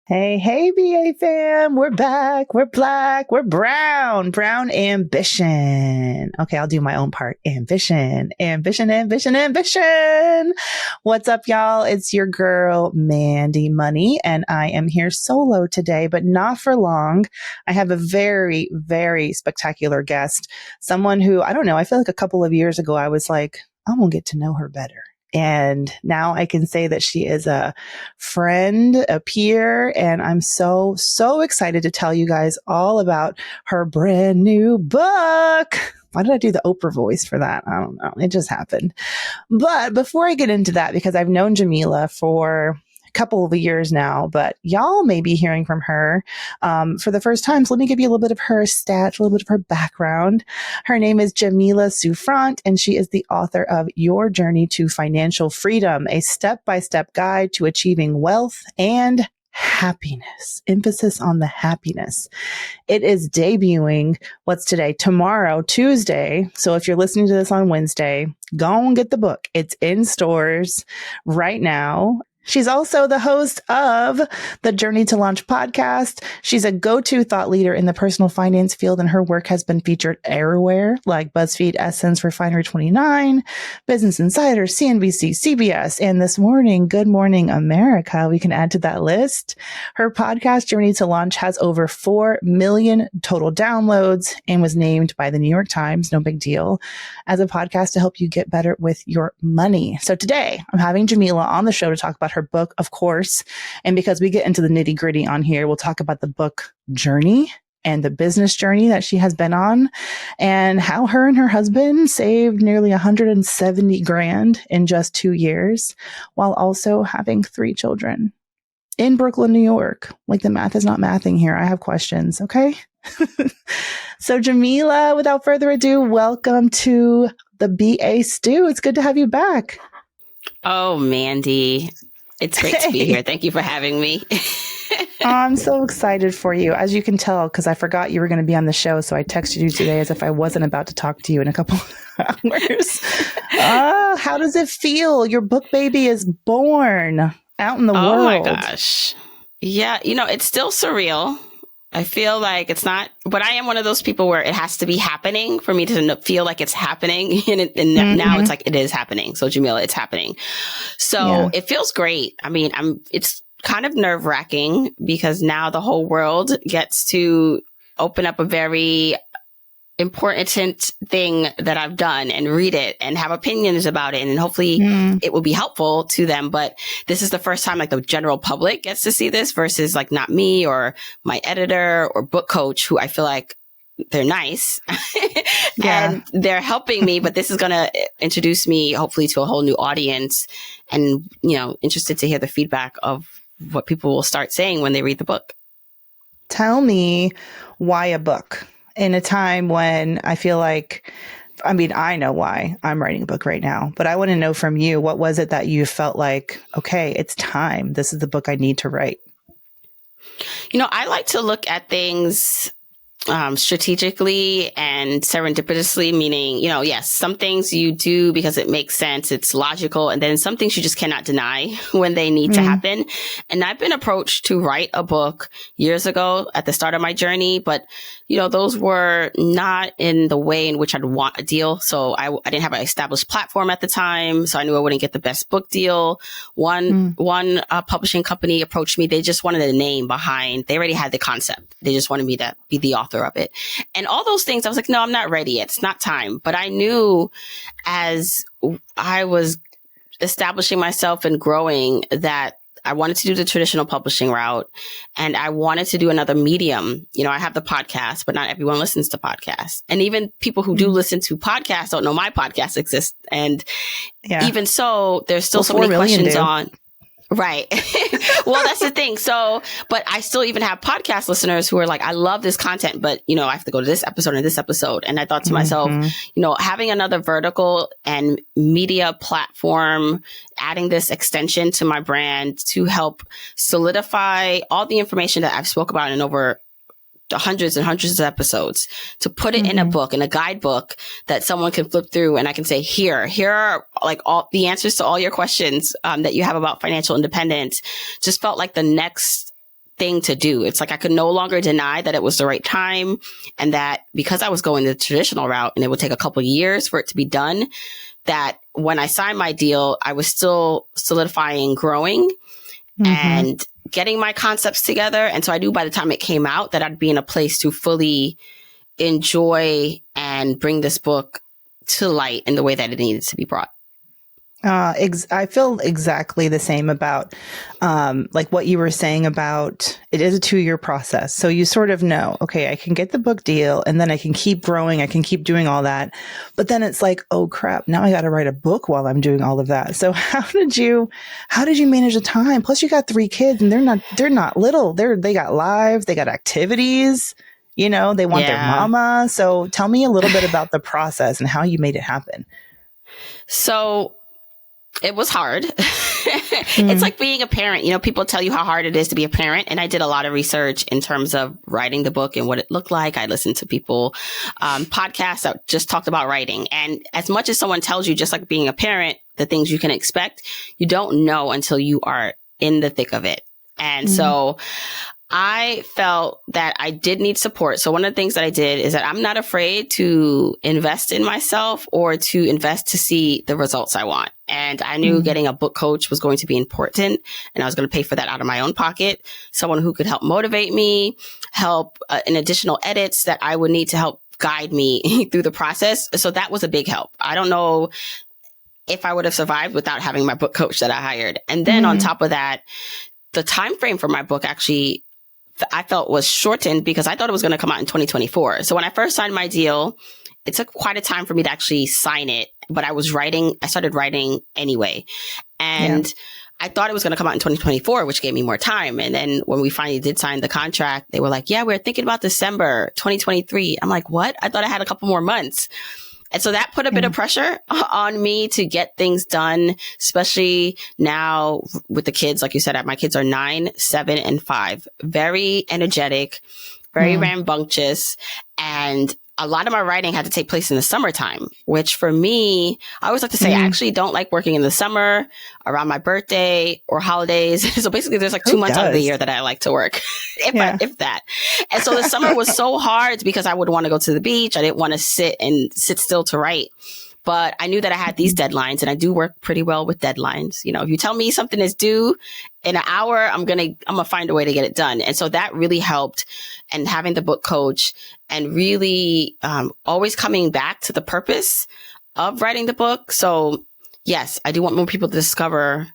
Hey, hey, BA fam. We're back. We're black. We're brown. Brown ambition. Okay, I'll do my own part. Ambition, ambition, ambition, ambition. What's up, y'all? It's your girl, Mandi Money, and I am here solo today, but not for long. I have a very, very spectacular guest. Someone who, I don't know, I feel like a couple of years ago, I was like, I'm going to get to know her better. And now I can say that she is a friend, a peer, and I'm so excited to tell you guys all about her brand new book. Why did I do the Oprah voice for that? I don't know. It just happened. But before I get into that, because I've known Jamila for couple of years now, but y'all may be hearing from her for the first time. So let me give you a little bit of her stats, a little bit of her background. Her name is Jamila Souffrant, and she is the author of Your Journey to Financial Freedom, a step-by-step guide to achieving wealth and happiness. Emphasis on the happiness. It is debuting, what's today? Tomorrow, Tuesday. So if you're listening to this on Wednesday, go and get the book. It's in stores right now. She's also the host of the Journey to Launch podcast. She's a go-to thought leader in the personal finance field, and her work has been featured everywhere, like BuzzFeed, Essence, Refinery29, Business Insider, CNBC, CBS, and this morning, Good Morning America. We can add to that list. Her podcast, Journey to Launch, has over 4 million total downloads and was named by the New York Times, no big deal, as a podcast to help you get better with your money. So today, I'm having Jamila on the show to talk about her book, of course. And because we get into the nitty gritty on here, we'll talk about the book journey and the business journey that she has been on and how her and her husband saved nearly 170 grand in just 2 years while also having 3 children in Brooklyn, New York. Like the math is not mathing here. I have questions. Okay. So Jamila, without further ado, welcome to the BA Stew. It's good to have you back. Oh, Mandi. It's great to be here. Thank you for having me. I'm so excited for you. As you can tell, because I forgot you were going to be on the show. So I texted you today as if I wasn't about to talk to you in a couple of hours. How does it feel? Your book baby is born out in the world. Oh my gosh. Yeah. It's still surreal. I feel like it's not, but I am one of those people where it has to be happening for me to feel like it's happening. And now it's like, it is happening. So Jamila, it's happening. So It feels great. I mean, it's kind of nerve wracking because now the whole world gets to open up a very important thing that I've done and read it and have opinions about it. And hopefully it will be helpful to them. But this is the first time like the general public gets to see this versus like not me or my editor or book coach, who I feel like they're nice and they're helping me. But this is going to introduce me hopefully to a whole new audience and, interested to hear the feedback of what people will start saying when they read the book. Tell me why a book? In a time when I feel like, I know why I'm writing a book right now, but I want to know from you, what was it that you felt like, okay, it's time. This is the book I need to write. I like to look at things strategically and serendipitously, meaning, yes, some things you do because it makes sense, it's logical, and then some things you just cannot deny when they need to happen. And I've been approached to write a book years ago at the start of my journey, but those were not in the way in which I'd want a deal. So I didn't have an established platform at the time, so I knew I wouldn't get the best book deal. One publishing company approached me. They just wanted a name behind. They already had the concept. They just wanted me to be the author of it. And all those things, I was like, no, I'm not ready yet. It's not time. But I knew as I was establishing myself and growing that I wanted to do the traditional publishing route and I wanted to do another medium. I have the podcast, but not everyone listens to podcasts. And even people who do listen to podcasts don't know my podcast exists. And even so, there's still so many questions on. Right. Well, that's the thing. So, but I still even have podcast listeners who are like, I love this content, but, I have to go to this episode and this episode. And I thought to myself, having another vertical and media platform, adding this extension to my brand to help solidify all the information that I've spoke about in over hundreds and hundreds of episodes, to put it in a book, in a guidebook that someone can flip through and I can say, here are like all the answers to all your questions that you have about financial independence. Just felt like the next thing to do. It's like I could no longer deny that it was the right time, and that because I was going the traditional route and it would take a couple of years for it to be done, that when I signed my deal, I was still solidifying, growing, and getting my concepts together. And so I knew by the time it came out that I'd be in a place to fully enjoy and bring this book to light in the way that it needed to be brought. I feel exactly the same about, like what you were saying about it is a 2-year process. So you sort of know, okay, I can get the book deal and then I can keep growing. I can keep doing all that. But then it's like, oh crap, now I got to write a book while I'm doing all of that. So how did you manage the time? Plus you got 3 kids and they're not little. They got lives, they got activities, they want their mama. So tell me a little bit about the process and how you made it happen. So it was hard. It's like being a parent. People tell you how hard it is to be a parent. And I did a lot of research in terms of writing the book and what it looked like. I listened to people, podcasts that just talked about writing. And as much as someone tells you, just like being a parent, the things you can expect, you don't know until you are in the thick of it. And so I felt that I did need support. So one of the things that I did is that I'm not afraid to invest in myself or to invest to see the results I want. And I knew getting a book coach was going to be important, and I was going to pay for that out of my own pocket. Someone who could help motivate me, help in additional edits that I would need to help guide me through the process. So that was a big help. I don't know if I would have survived without having my book coach that I hired. And then on top of that, the time frame for my book actually I felt was shortened because I thought it was going to come out in 2024. So when I first signed my deal, it took quite a time for me to actually sign it, but I started writing anyway. And I thought it was going to come out in 2024, which gave me more time. And then when we finally did sign the contract, they were like, yeah, we're thinking about December 2023. I'm like, what? I thought I had a couple more months. And so that put a bit of pressure on me to get things done, especially now with the kids. Like you said, my kids are 9, 7, and 5. Very energetic, very rambunctious. And a lot of my writing had to take place in the summertime, which for me, I always like to say, I actually don't like working in the summer around my birthday or holidays. So basically there's like 2 months out of the year that I like to work, if that. And so the summer was so hard because I would want to go to the beach. I didn't want to sit still to write. But I knew that I had these deadlines, and I do work pretty well with deadlines. If you tell me something is due in an hour, I'm going to find a way to get it done. And so that really helped. And having the book coach and really always coming back to the purpose of writing the book. So yes, I do want more people to discover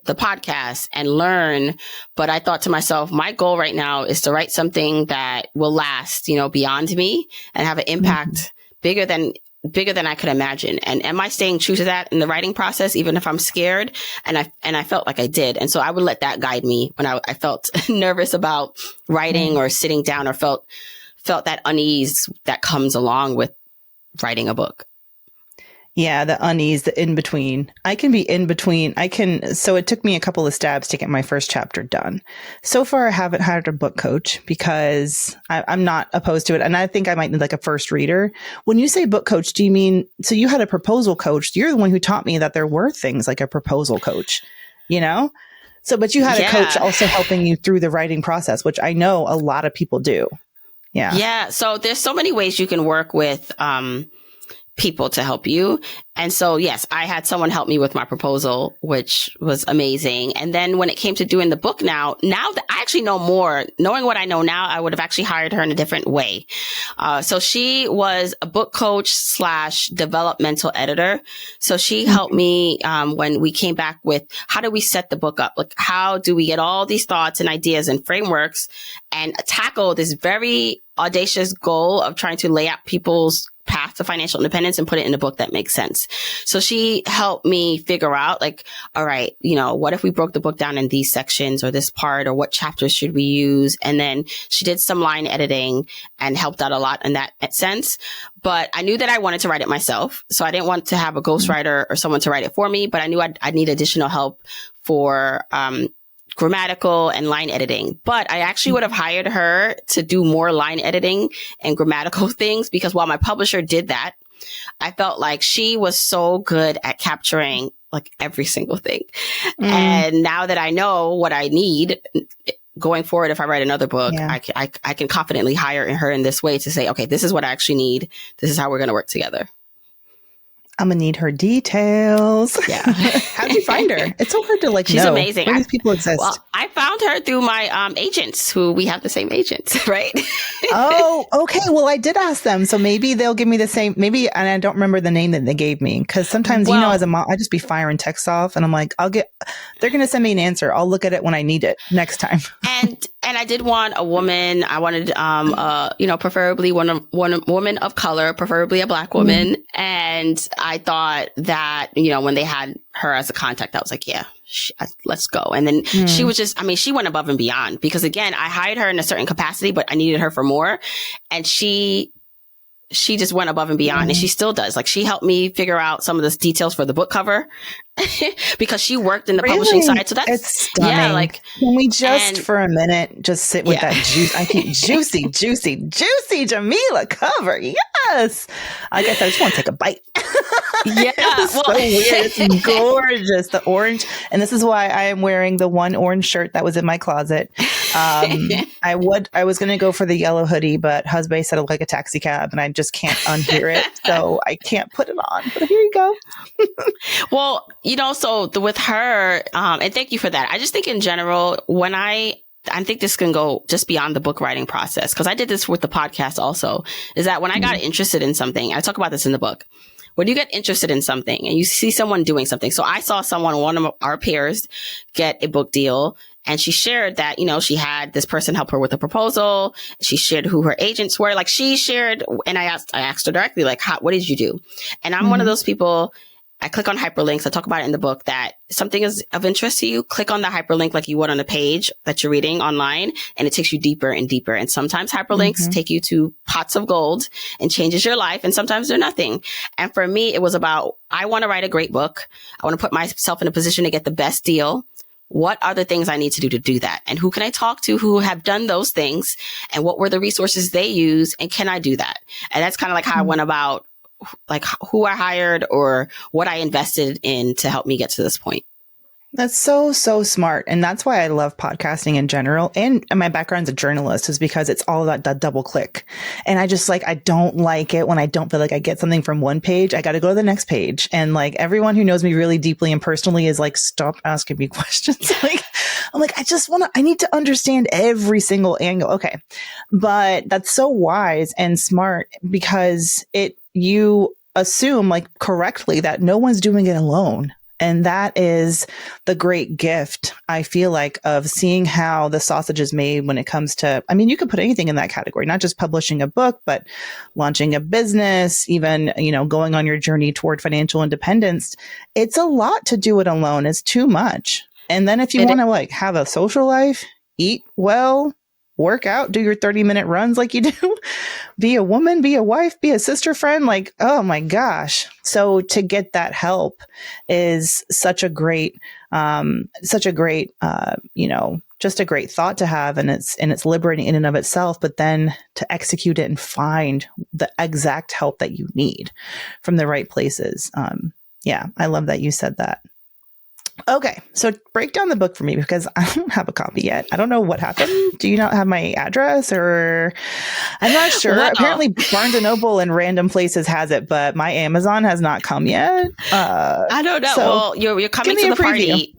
the podcast and learn. But I thought to myself, my goal right now is to write something that will last, beyond me and have an impact bigger than I could imagine. And am I staying true to that in the writing process, even if I'm scared? And I felt like I did. And so I would let that guide me when I felt nervous about writing or sitting down or felt that unease that comes along with writing a book. Yeah, the unease, the in-between. I can be in between. So it took me a couple of stabs to get my first chapter done. So far, I haven't hired a book coach because I'm not opposed to it. And I think I might need like a first reader. When you say book coach, do you mean, so you had a proposal coach? You're the one who taught me that there were things like a proposal coach, So, but you had a coach also helping you through the writing process, which I know a lot of people do. Yeah. Yeah. So there's so many ways you can work with, people to help you. And so, yes, I had someone help me with my proposal, which was amazing. And then when it came to doing the book now that I actually know more, knowing what I know now, I would have actually hired her in a different way. So she was a book coach / developmental editor. So she helped me when we came back with how do we set the book up? Like, how do we get all these thoughts and ideas and frameworks and tackle this very audacious goal of trying to lay out people's path to financial independence and put it in a book that makes sense. So she helped me figure out like, all right, what if we broke the book down in these sections or this part, or what chapters should we use? And then she did some line editing and helped out a lot in that sense. But I knew that I wanted to write it myself. So I didn't want to have a ghostwriter or someone to write it for me, but I knew I'd need additional help for, grammatical and line editing. But I actually would have hired her to do more line editing and grammatical things, because while my publisher did that, I felt like she was so good at capturing like every single thing. And now that I know what I need, going forward, if I write another book, Yeah. I can confidently hire her in this way to say, okay, this is what I actually need. This is how we're going to work together. I'm gonna need her details. Yeah. How'd you find her? It's so hard to She's know amazing. where these people exist. Well, I found her through my agents, who we have the same agents, right? Oh, okay. Well, I did ask them, so maybe they'll give me the same. Maybe, and I don't remember the name that they gave me, because sometimes, as a mom, I just be firing texts off, and I'm like, they're gonna send me an answer. I'll look at it when I need it next time. And I did want a woman. I wanted, preferably one woman of color, preferably a Black woman. And I thought that, when they had her as a contact, I was like, yeah, let's go. And then she was she went above and beyond, because again, I hired her in a certain capacity, but I needed her for more. And she just went above and beyond, and she still does. Like, she helped me figure out some of the details for the book cover because she worked in the publishing side. So it's stunning. Can we just for a minute just sit with that juice? I keep juicy Jamila cover. Yes, I guess I just want to take a bite. Yeah, it's so weird. It's gorgeous. The orange, and this is why I am wearing the one orange shirt that was in my closet. I was going to go for the yellow hoodie, but husband said like a taxi cab, and I just can't unhear it, so I can't put it on. But here you go. Well, with her, and thank you for that. I just think in general, I think this can go just beyond the book writing process, because I did this with the podcast also, is that when I got interested in something, I talk about this in the book, when you get interested in something and you see someone doing something. So I saw one of our peers get a book deal, and she shared that, she had this person help her with a proposal. She shared who her agents were. Like, she shared, and I asked her directly, like, what did you do? And I'm one of those people, I click on hyperlinks. I talk about it in the book, that something is of interest to you, click on the hyperlink like you would on a page that you're reading online, and it takes you deeper and deeper. And sometimes hyperlinks take you to pots of gold and changes your life, and sometimes they're nothing. And for me, it was about, I want to write a great book. I want to put myself in a position to get the best deal. What are the things I need to do that? And who can I talk to who have done those things? And what were the resources they use? And can I do that? And that's kind of like how I went about, like, who I hired or what I invested in to help me get to this point. That's so smart. And that's why I love podcasting in general. And my background's a journalist, is because it's all about that double click. And I just I don't like it when I don't feel like I get something from one page. I got to go to the next page. And everyone who knows me really deeply and personally is like, stop asking me questions. I'm like, I need to understand every single angle. Okay. But that's so wise and smart, because you assume correctly that no one's doing it alone. And that is the great gift, I feel like, of seeing how the sausage is made when it comes to, you could put anything in that category, not just publishing a book, but launching a business, even, going on your journey toward financial independence. It's a lot to do it alone. It's too much. And then if you want to have a social life, eat well, work out, do your 30-minute runs like you do, be a woman, be a wife, be a sister friend, oh my gosh. So to get that help is such a great, just a great thought to have. And it's liberating in and of itself, but then to execute it and find the exact help that you need from the right places. I love that you said that. Okay, so break down the book for me, because I don't have a copy yet. I don't know what happened. Do you not have my address, or I'm not sure. Well, apparently Barnes and Noble and random places has it, but my Amazon has not come yet. I don't know. So well, you're coming to the party.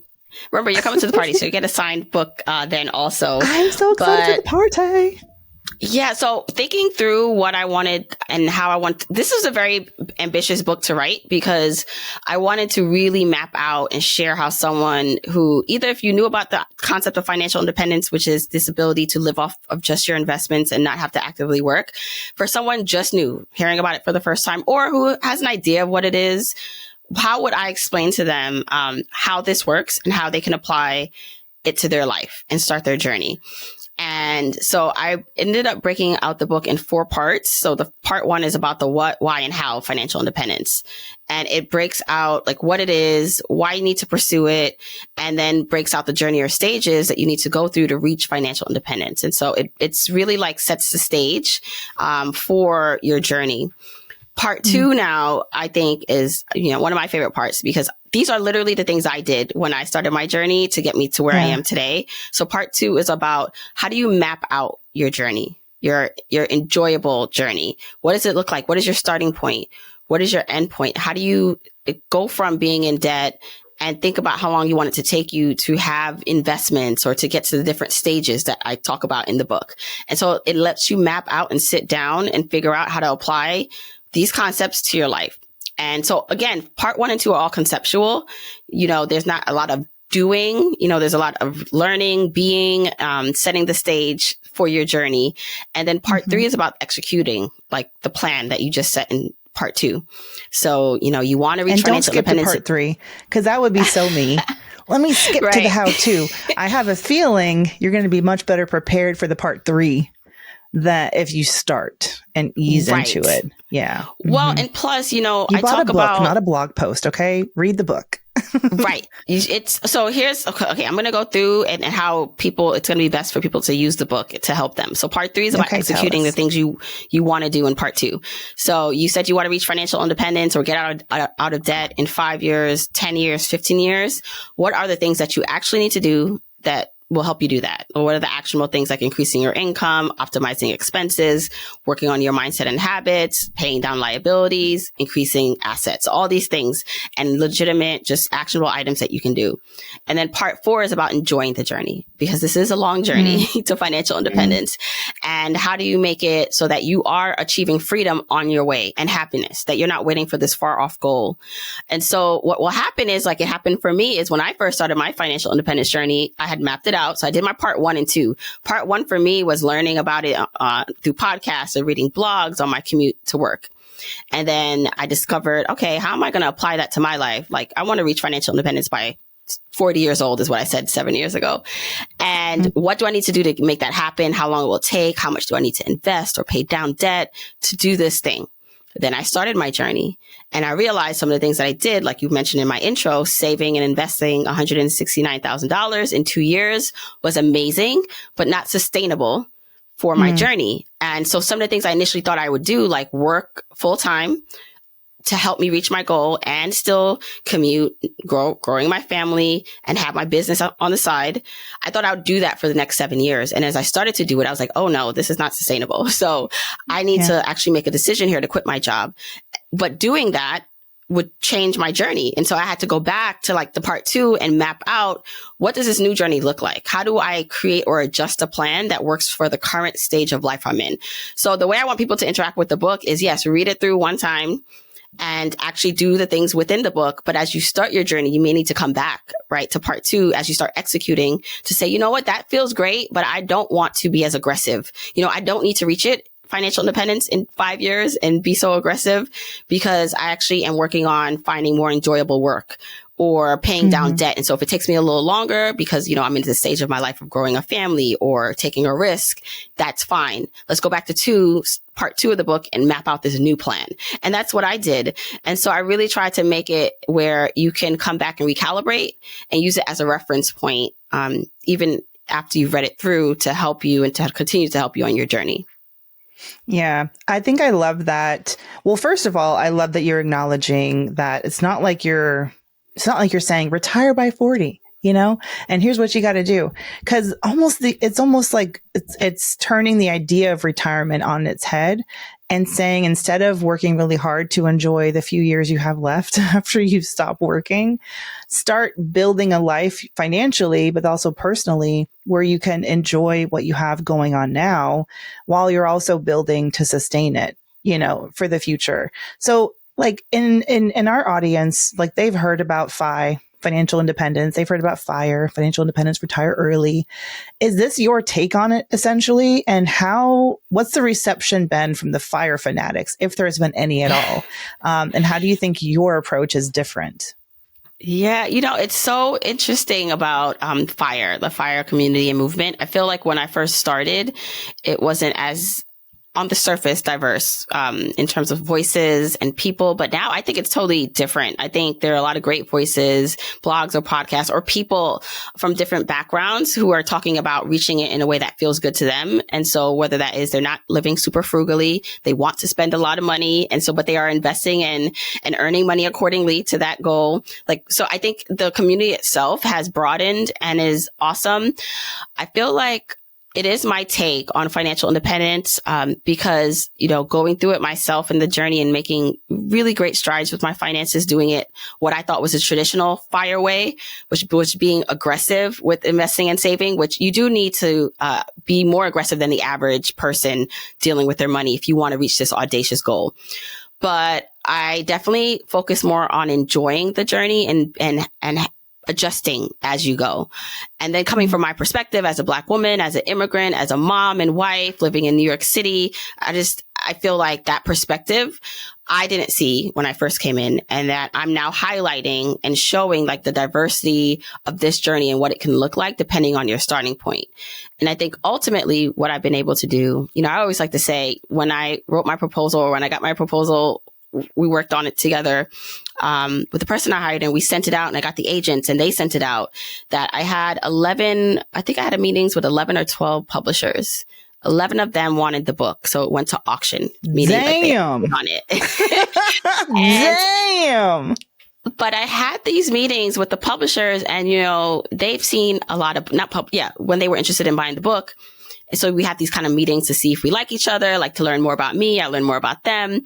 Remember, you're coming to the party, so you get a signed book then also. I'm so excited for the party. Yeah. So thinking through what I wanted and how I want, this is a very ambitious book to write, because I wanted to really map out and share how someone who, either if you knew about the concept of financial independence, which is this ability to live off of just your investments and not have to actively work, for someone just new, hearing about it for the first time, or who has an idea of what it is, how would I explain to them how this works and how they can apply it to their life and start their journey? And so I ended up breaking out the book in 4 parts. So the part 1 is about the what, why, and how financial independence. And it breaks out what it is, why you need to pursue it, and then breaks out the journey or stages that you need to go through to reach financial independence. And so it's really sets the stage for your journey. Part two now, I think, is, one of my favorite parts, because these are literally the things I did when I started my journey to get me to where I am today. So part two is about, how do you map out your journey, your enjoyable journey? What does it look like? What is your starting point? What is your end point? How do you go from being in debt and think about how long you want it to take you to have investments or to get to the different stages that I talk about in the book? And so it lets you map out and sit down and figure out how to apply these concepts to your life. And so again, part 1 and 2 are all conceptual. There's not a lot of doing, there's a lot of learning, being, setting the stage for your journey. And then part 3 is about executing, like the plan that you just set in part 2. So, you want to reach financial independence. Don't skip to part 3, because that would be so me. Let me skip to the how to. I have a feeling you're going to be much better prepared for the part 3 that if you start and ease into it. Yeah. Well, and plus, you I bought talk a book, about not a blog post. Okay. Read the book. Right. So here's, okay, I'm going to go through and how it's going to be best for people to use the book to help them. So part 3 is about executing the things you want to do in part 2. So you said you want to reach financial independence or get out of debt in 5 years, 10 years, 15 years. What are the things that you actually need to do that will help you do that? Or what are the actionable things, like increasing your income, optimizing expenses, working on your mindset and habits, paying down liabilities, increasing assets, all these things, and legitimate, just actionable items that you can do. And then part 4 is about enjoying the journey, because this is a long journey to financial independence. And how do you make it so that you are achieving freedom on your way and happiness, that you're not waiting for this far off goal? And so what will happen is, like it happened for me, is when I first started my financial independence journey, I had mapped it out. So I did my part 1 and 2. Part 1 for me was learning about it through podcasts and reading blogs on my commute to work. And then I discovered, okay, how am I going to apply that to my life? Like, I want to reach financial independence by 40 years old is what I said 7 years ago. And what do I need to do to make that happen? How long it will take? How much do I need to invest or pay down debt to do this thing? Then I started my journey, and I realized some of the things that I did, like you mentioned in my intro, saving and investing $169,000 in 2 years was amazing, but not sustainable for my journey. And so some of the things I initially thought I would do, like work full time to help me reach my goal and still commute, growing my family and have my business on the side, I thought I would do that for the next 7 years. And as I started to do it, I was like, oh no, this is not sustainable. So I need to actually make a decision here to quit my job. But doing that would change my journey. And so I had to go back to like the part 2 and map out, what does this new journey look like? How do I create or adjust a plan that works for the current stage of life I'm in? So the way I want people to interact with the book is, yes, read it through one time and actually do the things within the book. But as you start your journey, you may need to come back, right, to part 2 as you start executing, to say, you know what, that feels great, but I don't want to be as aggressive. I don't need to reach financial independence in 5 years and be so aggressive, because I actually am working on finding more enjoyable work or paying down debt. And so if it takes me a little longer because, I'm in the stage of my life of growing a family or taking a risk, that's fine. Let's go back to part 2 of the book and map out this new plan. And that's what I did. And so I really tried to make it where you can come back and recalibrate and use it as a reference point, even after you've read it through, to help you and to continue to help you on your journey. Yeah, I think I love that. Well, first of all, I love that you're acknowledging that it's not like you're saying retire by 40, and here's what you got to do. Cause it's almost like it's turning the idea of retirement on its head and saying, instead of working really hard to enjoy the few years you have left after you stop working, start building a life financially, but also personally, where you can enjoy what you have going on now while you're also building to sustain it, for the future. So like in our audience, like they've heard about financial independence. They've heard about FIRE, financial independence, retire early. Is this your take on it essentially? And what's the reception been from the FIRE fanatics, if there's been any at all? And how do you think your approach is different? Yeah, it's so interesting about FIRE, the FIRE community and movement. I feel like when I first started, it wasn't as on the surface diverse in terms of voices and people, but now I think it's totally different. I think there are a lot of great voices, blogs or podcasts or people from different backgrounds who are talking about reaching it in a way that feels good to them. And so whether that is they're not living super frugally, they want to spend a lot of money, and so but they are investing in and earning money accordingly to that goal. Like, so I think the community itself has broadened and is awesome. I feel like it is my take on financial independence, because, you know, going through it myself in the journey and making really great strides with my finances, doing it what I thought was a traditional FIRE way, which was being aggressive with investing and saving, which you do need to be more aggressive than the average person dealing with their money if you want to reach this audacious goal. But I definitely focus more on enjoying the journey and adjusting as you go. And then coming from my perspective as a Black woman, as an immigrant, as a mom and wife living in New York City, I feel like that perspective I didn't see when I first came in, and that I'm now highlighting and showing like the diversity of this journey and what it can look like depending on your starting point. And I think ultimately what I've been able to do, you know, I always like to say when I wrote my proposal or when I got my proposal, we worked on it together with the person I hired, and we sent it out, and I got the agents and they sent it out, that I had I think I had meetings with 11 or 12 publishers. 11 of them wanted the book. So it went to auction. Meaning Damn. Like on it. Damn. But I had these meetings with the publishers, and, you know, they've seen a lot of, when they were interested in buying the book. So we had these kind of meetings to see if we like each other, like to learn more about me. I learn more about them.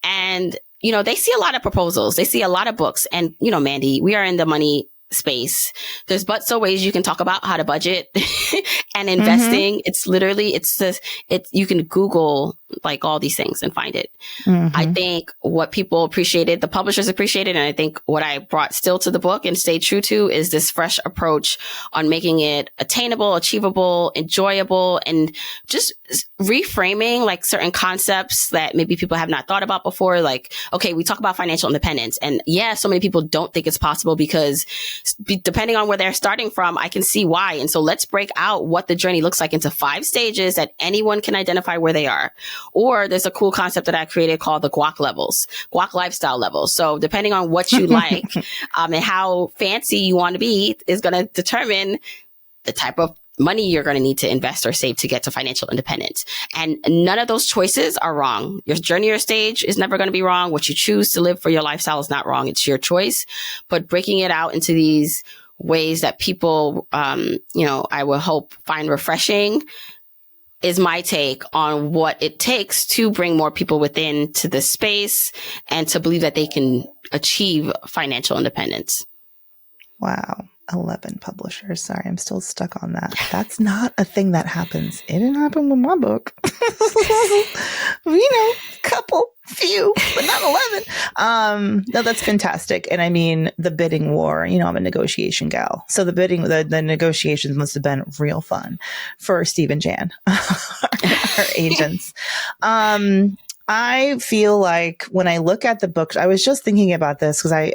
And, you know, they see a lot of proposals. They see a lot of books. And, you know, Mandi, we are in the money space. There's but so ways you can talk about how to budget and investing. Mm-hmm. It's literally, you can Google like all these things and find it. Mm-hmm. I think what people appreciated, the publishers appreciated, and I think what I brought still to the book and stayed true to is this fresh approach on making it attainable, achievable, enjoyable, and just reframing like certain concepts that maybe people have not thought about before. Like, okay, we talk about financial independence, and yeah, so many people don't think it's possible because depending on where they're starting from, I can see why. And so let's break out what the journey looks like into 5 stages that anyone can identify where they are. Or there's a cool concept that I created called the guac levels, guac lifestyle levels. So depending on what you like and how fancy you want to be is going to determine the type of money you're going to need to invest or save to get to financial independence. And none of those choices are wrong. Your journey or stage is never going to be wrong. What you choose to live for your lifestyle is not wrong. It's your choice. But breaking it out into these ways that people, you know, I would hope find refreshing is my take on what it takes to bring more people within to the space and to believe that they can achieve financial independence. Wow. 11 publishers. Sorry, I'm still stuck on that. That's not a thing that happens. It didn't happen with my book. You know, few, but not 11. No, that's fantastic. And I mean, the bidding war, you know, I'm a negotiation gal. So the negotiations must have been real fun for Steve and Jan, our agents. I feel like when I look at the books, I was just thinking about this because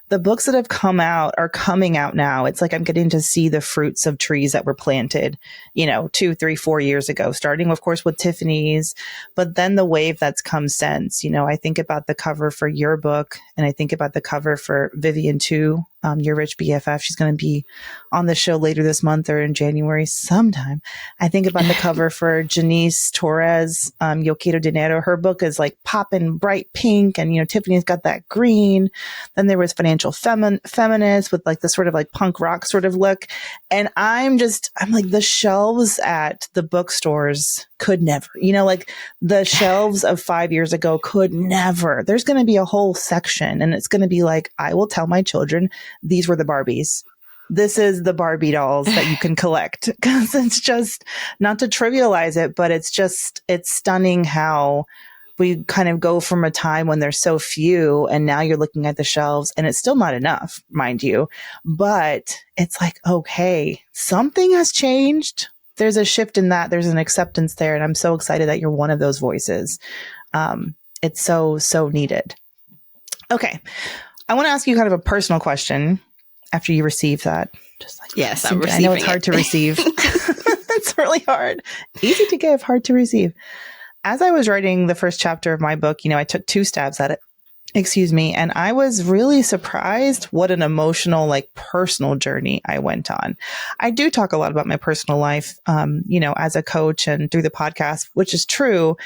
the books that have come out are coming out now. It's like I'm getting to see the fruits of trees that were planted, you know, 2, 3, 4 years ago, starting, of course, with Tiffany's, but then the wave that's come since. You know, I think about the cover for your book, and I think about the cover for Vivian too, your rich BFF. She's going to be on the show later this month or in January sometime. I think about the cover for Janice Torres, Yo Quiero Dinero. Her book is like popping bright pink, and, you know, Tiffany's got that green. Then there was Financial Feminist with like the sort of like punk rock sort of look. And I'm like, the shelves at the bookstores could never, you know, like the shelves of 5 years ago could never. There's going to be a whole section, and it's going to be like, I will tell my children, these were the Barbies. This is the Barbie dolls that you can collect. Because it's just, not to trivialize it, but it's stunning how we kind of go from a time when there's so few, and now you're looking at the shelves, and it's still not enough, mind you. But it's like, okay, something has changed. There's a shift in that. There's an acceptance there. And I'm so excited that you're one of those voices. It's so, so needed. Okay. I want to ask you kind of a personal question after you receive that. Just like, yes, I'm receiving. I know it's hard to receive. It's really hard. Easy to give, hard to receive. as I was writing the first chapter of my book, I took 2 stabs at it. Excuse me. And I was really surprised what an emotional, like personal journey I went on. I do talk a lot about my personal life, as a coach and through the podcast, which is true.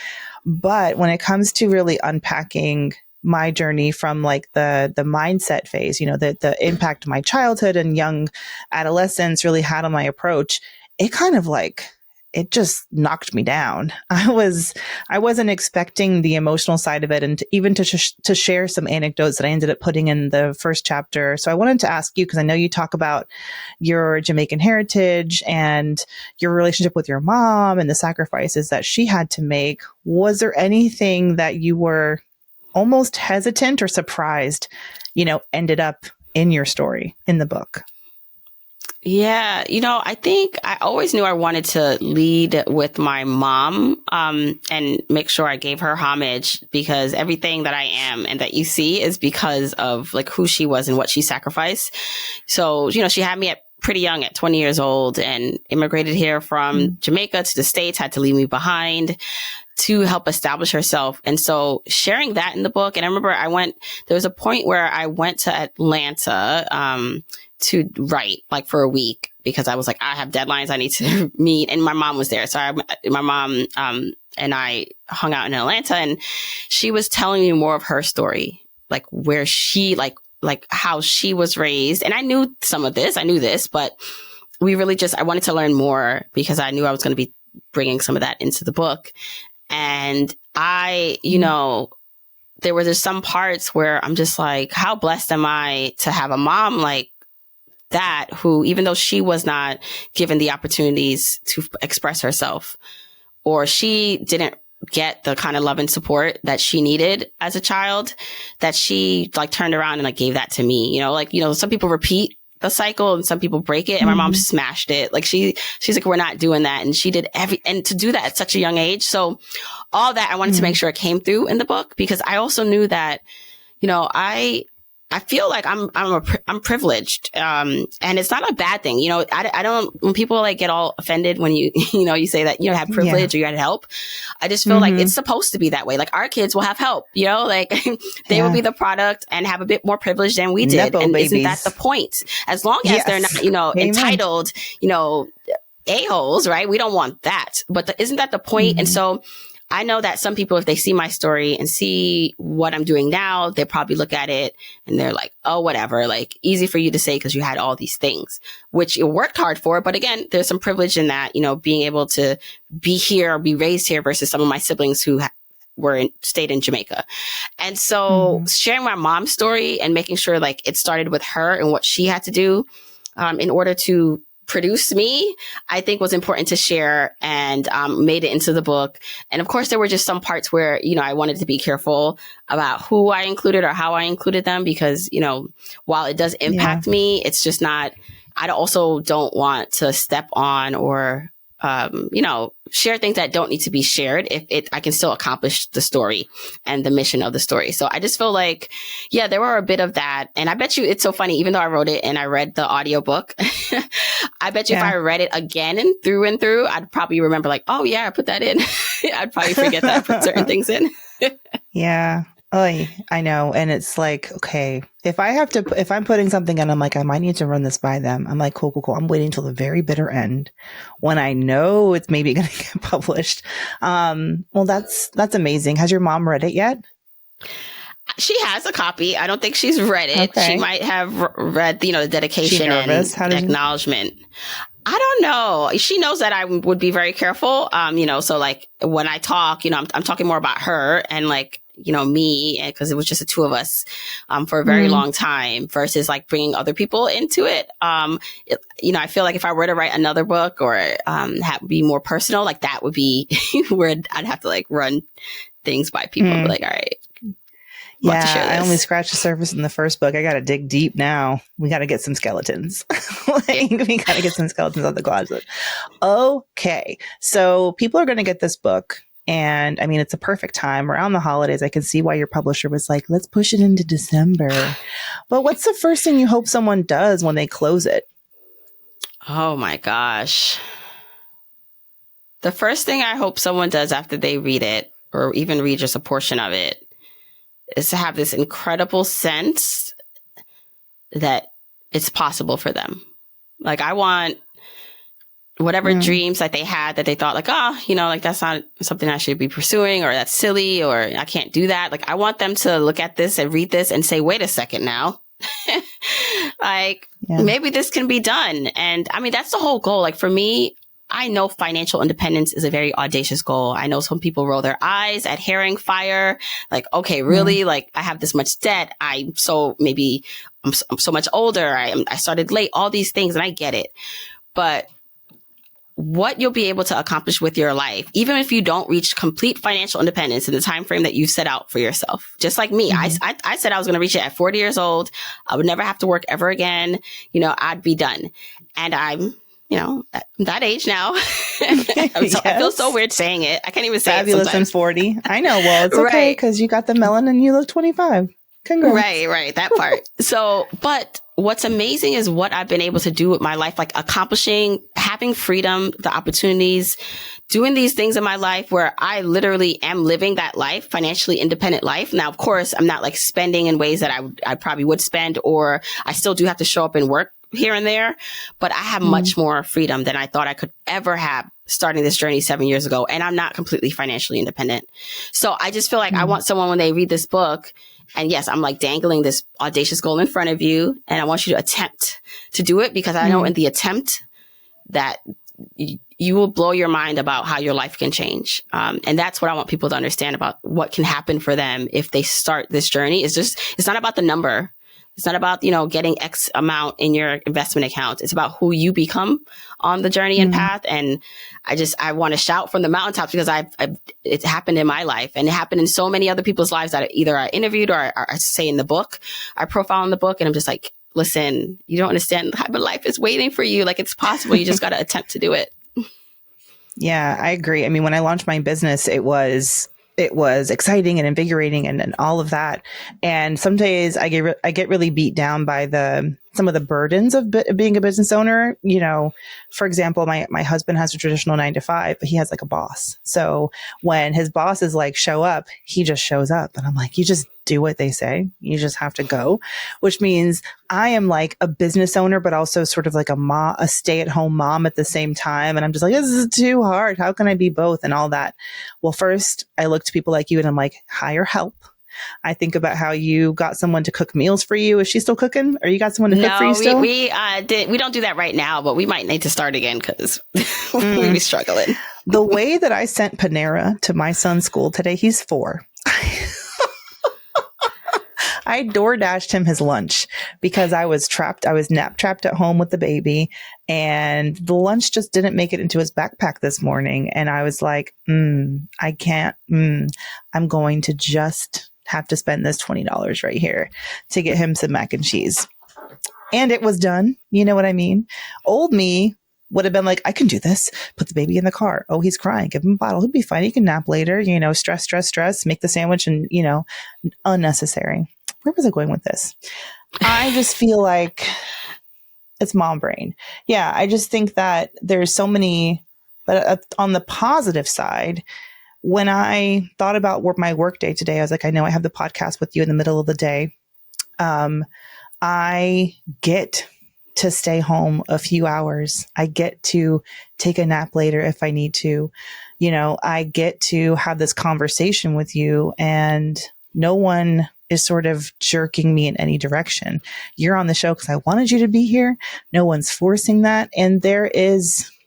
But when it comes to really unpacking my journey from like the mindset phase, the impact my childhood and young adolescence really had on my approach, it kind of like, it just knocked me down. I wasn't expecting the emotional side of it, and even to share some anecdotes that I ended up putting in the first chapter. So I wanted to ask you, because I know you talk about your Jamaican heritage and your relationship with your mom and the sacrifices that she had to make. Was there anything that you were almost hesitant or surprised, ended up in your story in the book? Yeah, I think I always knew I wanted to lead with my mom, and make sure I gave her homage, because everything that I am and that you see is because of like who she was and what she sacrificed. So, she had me at pretty young at 20 years old and immigrated here from Jamaica to the States, had to leave me behind to help establish herself. And so sharing that in the book, and I remember there was a point where I went to Atlanta, to write like for a week, because I was like, I have deadlines I need to meet. And my mom was there. So my mom, and I hung out in Atlanta, and she was telling me more of her story, like where she, like how she was raised. And I knew some of this, but we really I wanted to learn more, because I knew I was going to be bringing some of that into the book. And there were just some parts where I'm just like, how blessed am I to have a mom like that, who, even though she was not given the opportunities to express herself, or she didn't get the kind of love and support that she needed as a child, that she like turned around and like gave that to me. Some people repeat the cycle and some people break it, and my mom smashed it. Like she's like, we're not doing that. And she did and to do that at such a young age. So all that, I wanted to make sure it came through in the book, because I also knew that, I feel like I'm privileged. And it's not a bad thing. I don't, when people like get all offended when you say that, have privilege or you had help, I just feel like it's supposed to be that way. Like our kids will have help, like they will be the product and have a bit more privilege than we did. Nepo and babies. Isn't that the point? As long as they're not, entitled, a-holes, right? We don't want that. But isn't that the point? And so I know that some people, if they see my story and see what I'm doing now, they probably look at it and they're like, oh, whatever, like easy for you to say because you had all these things, which you worked hard for. But again, there's some privilege in that, being able to be here or be raised here versus some of my siblings who stayed in Jamaica. And so sharing my mom's story and making sure like it started with her and what she had to do in order to produce me, I think was important to share, and made it into the book. And of course, there were just some parts where, I wanted to be careful about who I included or how I included them, because, while it does impact me, it's just not, I also don't want to step on or, share things that don't need to be shared if I can still accomplish the story and the mission of the story. So I just feel like, there were a bit of that. And I bet you it's so funny, even though I wrote it and I read the audiobook, I bet you if I read it again and through, I'd probably remember like, oh yeah, I put that in. I'd probably forget that I put certain things in. Yeah. Oy, I know. And it's like, okay, if I'm putting something in, I'm like, I might need to run this by them. I'm like, cool. I'm waiting till the very bitter end when I know it's maybe going to get published. Well, that's amazing. Has your mom read it yet? She has a copy. I don't think she's read it. Okay. She might have read, the dedication and acknowledgement. I don't know. She knows that I would be very careful. So like when I talk, I'm talking more about her and like, me, because it was just the two of us for a very long time versus like bringing other people into it. I feel like if I were to write another book or be more personal, like that would be where I'd have to like run things by people and be like, all right. Yeah, I only scratched the surface in the first book. I got to dig deep now. We got to get some skeletons. We got to get some skeletons out of the closet. Okay, so people are going to get this book. And I mean, it's a perfect time around the holidays. I can see why your publisher was like, let's push it into December. But what's the first thing you hope someone does when they close it? Oh my gosh. The first thing I hope someone does after they read it, or even read just a portion of it, is to have this incredible sense that it's possible for them. Like, I want whatever dreams that they had that they thought like, oh, you know, like that's not something I should be pursuing, or that's silly, or I can't do that. Like, I want them to look at this and read this and say, wait a second now. Like, maybe this can be done. And I mean, that's the whole goal. Like, for me, I know financial independence is a very audacious goal. I know some people roll their eyes at hearing fire. Like, okay, really? Like, I have this much debt. I'm so much older. I started late, all these things, and I get it. But what you'll be able to accomplish with your life, even if you don't reach complete financial independence in the time frame that you set out for yourself. Just like me, I said I was going to reach it at 40 years old. I would never have to work ever again. You know, I'd be done. And I'm, you know, at that age now. I feel so weird saying it. I can't even say fabulous it sometimes. and 40. I know. Well, it's okay because you got the melon and you look 25. Congrats. Right. That part. So, but what's amazing is what I've been able to do with my life, like accomplishing, having freedom, the opportunities, doing these things in my life where I literally am living that life, financially independent life. Now, of course, I'm not like spending in ways that I probably would spend, or I still do have to show up and work here and there, but I have much more freedom than I thought I could ever have starting this journey 7 years ago. And I'm not completely financially independent. So I just feel like I want someone, when they read this book, and yes, I'm like dangling this audacious goal in front of you, and I want you to attempt to do it, because I know in the attempt that you will blow your mind about how your life can change. And that's what I want people to understand about what can happen for them if they start this journey. It's not about the number. It's not about, you know, getting X amount in your investment account. It's about who you become on the journey and path. And I want to shout from the mountaintops, because it's happened in my life, and it happened in so many other people's lives that either I interviewed or I say in the book, I profile in the book. And I'm just like, listen, you don't understand the type of life is waiting for you. Like, it's possible. You just got to attempt to do it. Yeah, I agree. I mean, when I launched my business, it was exciting and invigorating and all of that. And some days I get really beat down by some of the burdens of being a business owner. You know, for example, my husband has a traditional 9-to-5, but he has like a boss. So when his boss is like, show up, he just shows up. And I'm like, you just do what they say. You just have to go, which means I am like a business owner, but also sort of like a stay-at-home mom at the same time. And I'm just like, this is too hard. How can I be both and all that? Well, first I look to people like you and I'm like, hire help. I think about how you got someone to cook meals for you. Is she still cooking? Or you got someone to cook for you still? We don't do that right now, but we might need to start again, because we be struggling. The way that I sent Panera to my son's school today, he's 4. I DoorDashed him his lunch because I was nap trapped at home with the baby, and the lunch just didn't make it into his backpack this morning. And I was like, I can't, I'm going to just have to spend this $20 right here to get him some mac and cheese. And it was done. You know what I mean? Old me would have been like, I can do this. Put the baby in the car. Oh, he's crying. Give him a bottle. He'll be fine. He can nap later. You know, stress, make the sandwich, and, you know, unnecessary. Where was I going with this? I just feel like it's mom brain. Yeah, I just think that there's so many, but on the positive side, when I thought about my work day today, I was like, I know I have the podcast with you in the middle of the day. I get to stay home a few hours. I get to take a nap later if I need to. You know, I get to have this conversation with you, and no one is sort of jerking me in any direction. You're on the show because I wanted you to be here. No one's forcing that.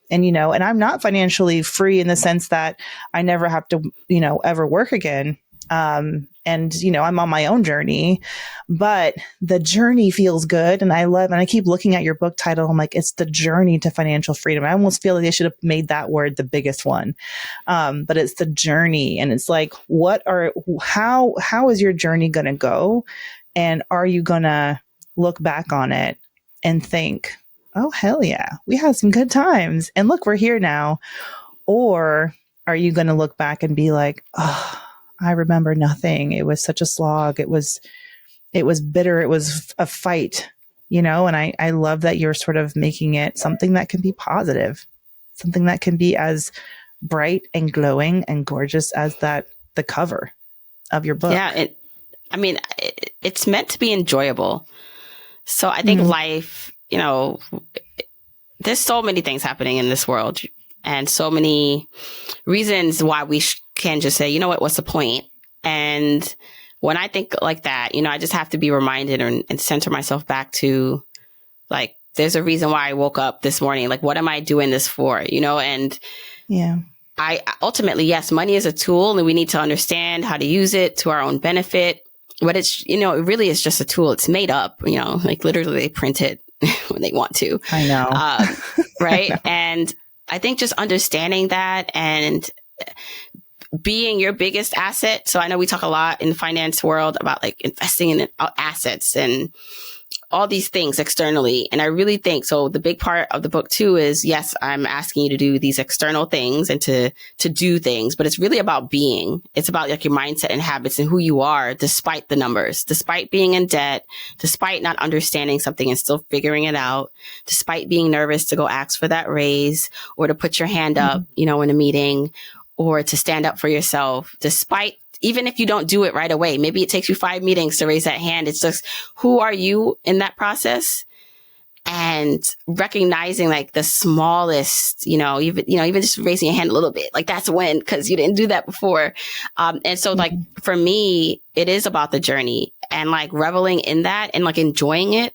And you know, and I'm not financially free in the sense that I never have to, you know, ever work again. And, you know, I'm on my own journey, but the journey feels good. And I keep looking at your book title. I'm like, it's the journey to financial freedom. I almost feel like they should have made that word the biggest one. But it's the journey. And it's like, how is your journey going to go? And are you going to look back on it and think, oh, hell yeah, we had some good times. And look, we're here now. Or are you going to look back and be like, oh, I remember nothing. It was such a slog. It was bitter. It was a fight, you know, and I love that you're sort of making it something that can be positive, something that can be as bright and glowing and gorgeous as the cover of your book. Yeah. It's meant to be enjoyable. So I think life, there's so many things happening in this world and so many reasons why we can just say, you know what, what's the point? And when I think like that, I just have to be reminded and center myself back to like, there's a reason why I woke up this morning. Like, what am I doing this for? And yeah, I ultimately, yes, money is a tool and we need to understand how to use it to our own benefit. But it's, it really is just a tool. It's made up, like literally they print it when they want to. I know. Right. I know. And I think just understanding that and being your biggest asset. So I know we talk a lot in the finance world about like investing in assets and all these things externally. And I really think, so the big part of the book too is, yes, I'm asking you to do these external things and to do things, but it's really about being. It's about like your mindset and habits and who you are despite the numbers, despite being in debt, despite not understanding something and still figuring it out, despite being nervous to go ask for that raise or to put your hand up, in a meeting or to stand up for yourself, despite even if you don't do it right away, maybe it takes you 5 meetings to raise that hand. It's just, who are you in that process? And recognizing like the smallest, even just raising your hand a little bit, like that's a win because you didn't do that before. And so like for me, it is about the journey and like reveling in that and like enjoying it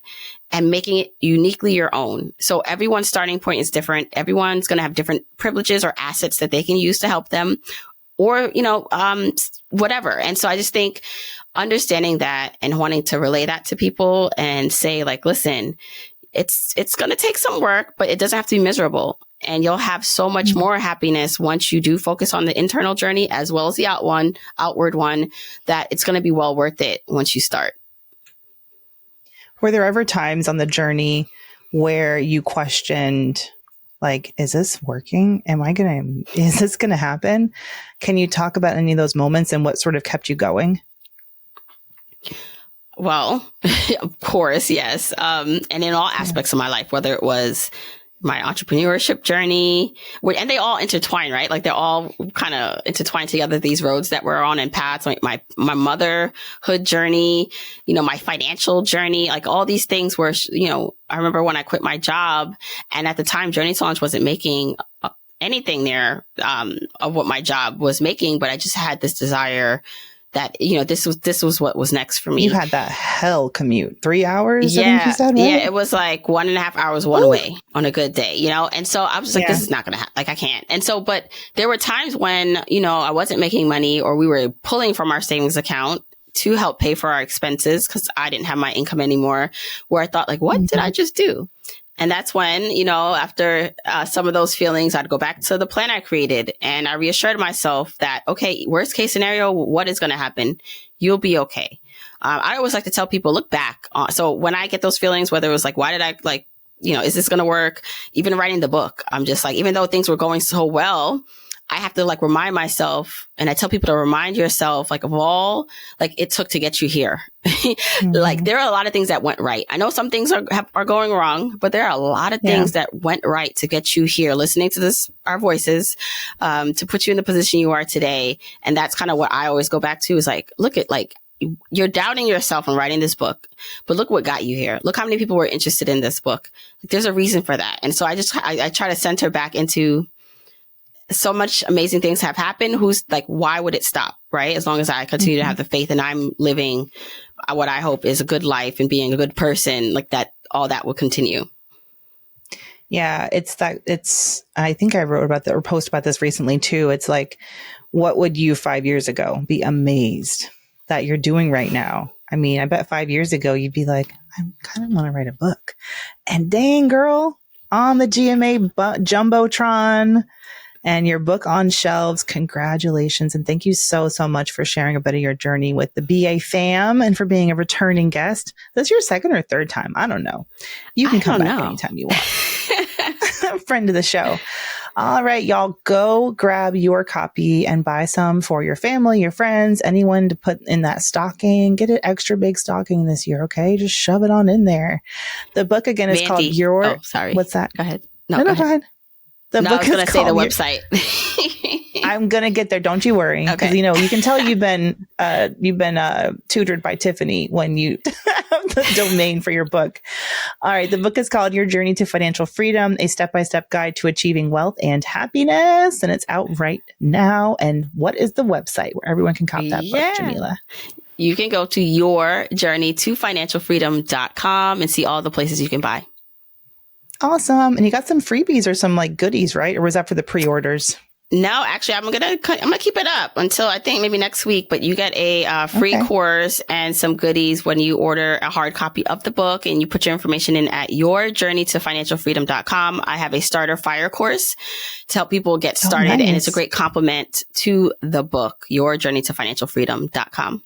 and making it uniquely your own. So everyone's starting point is different. Everyone's going to have different privileges or assets that they can use to help them or, whatever. And so I just think understanding that and wanting to relay that to people and say like, listen, it's going to take some work, but it doesn't have to be miserable. And you'll have so much more happiness once you do focus on the internal journey as well as the outward one, that it's going to be well worth it once you start. Were there ever times on the journey where you questioned, like, is this working? Is this going to happen? Can you talk about any of those moments and what sort of kept you going? Well, of course, yes. And in all aspects of my life, whether it was my entrepreneurship journey, and they all intertwine, right? Like they're all kind of intertwined together, these roads that we're on and paths, like my motherhood journey, my financial journey, like all these things were, I remember when I quit my job and at the time Journey to Launch wasn't making anything there, of what my job was making, but I just had this desire that, this was what was next for me. You had that hell commute, 3 hours. Yeah. I think you said, right? Yeah. It was like 1.5 hours one way on a good day, And so I was just like, this is not going to happen. Like I can't. And so, but there were times when, I wasn't making money or we were pulling from our savings account to help pay for our expenses because I didn't have my income anymore, where I thought like, what did I just do? And that's when, after some of those feelings, I'd go back to the plan I created and I reassured myself that, okay, worst case scenario, what is going to happen? You'll be okay. I always like to tell people, look back. So when I get those feelings, whether it was like, why did I like, is this going to work? Even writing the book, I'm just like, even though things were going so well, I have to like remind myself, and I tell people to remind yourself, like of all like it took to get you here. Like there are a lot of things that went right. I know some things are going wrong, but there are a lot of things that went right to get you here. Listening to our voices, to put you in the position you are today, and that's kind of what I always go back to is like, look at like you're doubting yourself in writing this book, but look what got you here. Look how many people were interested in this book. Like, there's a reason for that, and so I try to center back into. So much amazing things have happened. Who's like, why would it stop? Right. As long as I continue to have the faith and I'm living what I hope is a good life and being a good person, like that, all that will continue. Yeah. I think I wrote about that or posted about this recently too. It's like, what would you 5 years ago be amazed that you're doing right now? I mean, I bet 5 years ago, you'd be like, I kind of want to write a book. And dang, girl, on the GMA Jumbotron, and your book on shelves. Congratulations. And thank you so, so much for sharing a bit of your journey with the BA fam and for being a returning guest. This your second or third time? I don't know. You can come back anytime you want. Friend of the show. All right, y'all, go grab your copy and buy some for your family, your friends, anyone to put in that stocking. Get an extra big stocking this year, okay? Just shove it on in there. The book again is called Oh, sorry. What's that? Go ahead. No, go ahead. The No, I book was is going to say the called website. I'm going to get there. Don't you worry. Because, Okay. you can tell you've been tutored by Tiffany when you have the domain for your book. All right. The book is called Your Journey to Financial Freedom, a step-by-step guide to achieving wealth and happiness. And it's out right now. And what is the website where everyone can cop that book, Jamila? You can go to yourjourneytofinancialfreedom.com and see all the places you can buy. Awesome. And you got some freebies or some like goodies, right? Or was that for the pre-orders? No, actually, I'm gonna keep it up until I think maybe next week. But you get a free course and some goodies when you order a hard copy of the book, and you put your information in at yourjourneytofinancialfreedom.com. I have a starter fire course to help people get started, and it's a great compliment to the book. Yourjourneytofinancialfreedom.com.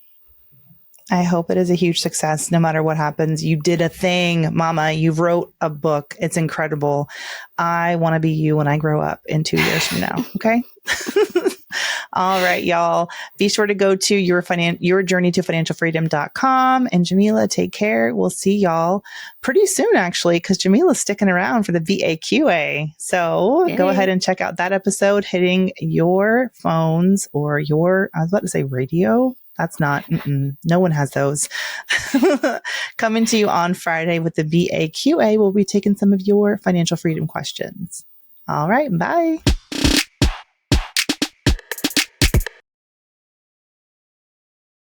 I hope it is a huge success. No matter what happens, you did a thing, Mama. You wrote a book. It's incredible. I want to be you when I grow up in 2 years from now. Okay. All right, y'all. Be sure to go to yourjourneytofinancialfreedom.com. And Jamila, take care. We'll see y'all pretty soon, actually, because Jamila's sticking around for the VAQA. So go ahead and check out that episode, hitting your phones or I was about to say radio. That's not, no one has those. Coming to you on Friday with the VAQA. We'll be taking some of your financial freedom questions. All right. Bye.